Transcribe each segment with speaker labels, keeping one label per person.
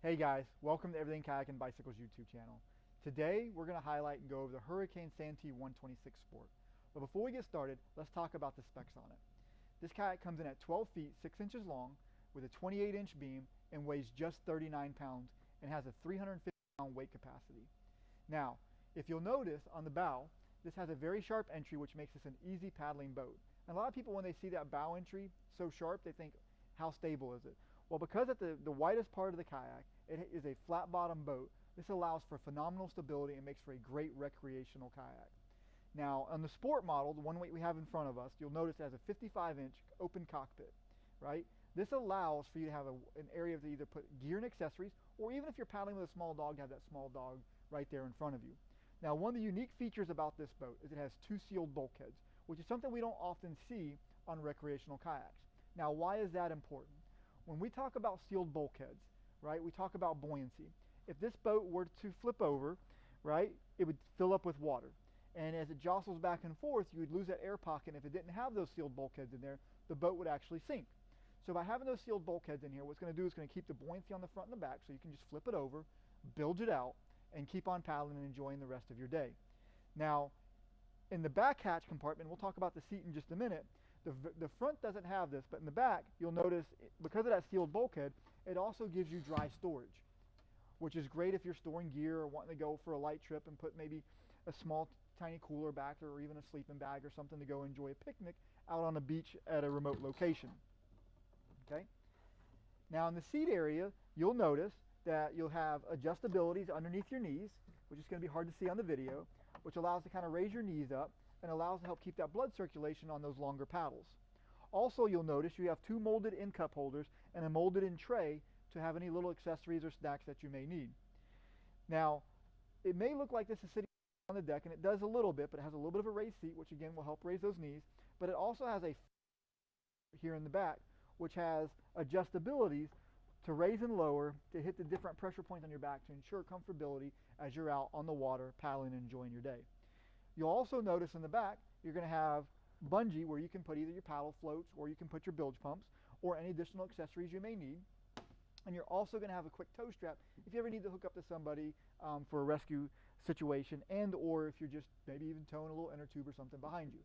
Speaker 1: Hey guys, welcome to Everything Kayak and Bicycles YouTube channel. Today we're going to highlight and go over the Hurricane Santee 126 Sport. But before we get started, let's talk about the specs on it. This kayak comes in at 12 feet 6 inches long with a 28-inch beam and weighs just 39 pounds and has a 350-pound weight capacity. Now, if you'll notice on the bow, this has a very sharp entry which makes this an easy paddling boat. And a lot of people when they see that bow entry so sharp, they think, how stable is it? Well, because at the widest part of the kayak, it is a flat bottom boat, this allows for phenomenal stability and makes for a great recreational kayak. Now, on the sport model, the one we have in front of us, you'll notice it has a 55-inch open cockpit, right? This allows for you to have an area to either put gear and accessories, or even if you're paddling with a small dog, have that small dog right there in front of you. Now, one of the unique features about this boat is it has two sealed bulkheads, which is something we don't often see on recreational kayaks. Now, why is that important? When we talk about sealed bulkheads, right, we talk about buoyancy. If this boat were to flip over, right, it would fill up with water. And as it jostles back and forth, you would lose that air pocket. And if it didn't have those sealed bulkheads in there, the boat would actually sink. So by having those sealed bulkheads in here, what's going to do is going to keep the buoyancy on the front and the back, so you can just flip it over, bilge it out, and keep on paddling and enjoying the rest of your day. Now, in the back hatch compartment, we'll talk about the seat in just a minute, the front doesn't have this, but in the back, you'll notice, because of that sealed bulkhead, it also gives you dry storage, which is great if you're storing gear or wanting to go for a light trip and put maybe a small tiny cooler back there, or even a sleeping bag or something to go enjoy a picnic out on a beach at a remote location. Okay. Now in the seat area, you'll notice that you'll have adjustabilities underneath your knees, which is going to be hard to see on the video, which allows to kind of raise your knees up and allows to help keep that blood circulation on those longer paddles. Also, you'll notice you have two molded in cup holders and a molded in tray to have any little accessories or snacks that you may need. Now, it may look like this is sitting on the deck, and it does a little bit, but it has a little bit of a raised seat, which again will help raise those knees, but it also has a here in the back, which has adjustabilities to raise and lower to hit the different pressure points on your back to ensure comfortability as you're out on the water paddling and enjoying your day. You'll also notice in the back you're going to have bungee where you can put either your paddle floats or you can put your bilge pumps or any additional accessories you may need. And you're also going to have a quick tow strap if you ever need to hook up to somebody for a rescue situation, and or if you're just maybe even towing a little inner tube or something behind you.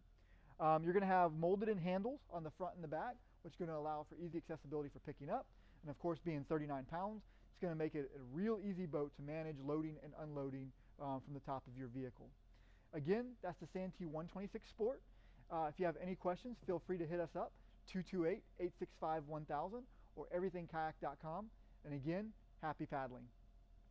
Speaker 1: You're going to have molded in handles on the front and the back, which is going to allow for easy accessibility for picking up. And of course, being 39 pounds, it's going to make it a real easy boat to manage loading and unloading from the top of your vehicle. Again, that's the Santee 126 Sport. If you have any questions, feel free to hit us up, 228-865-1000 or everythingkayak.com. And again, happy paddling.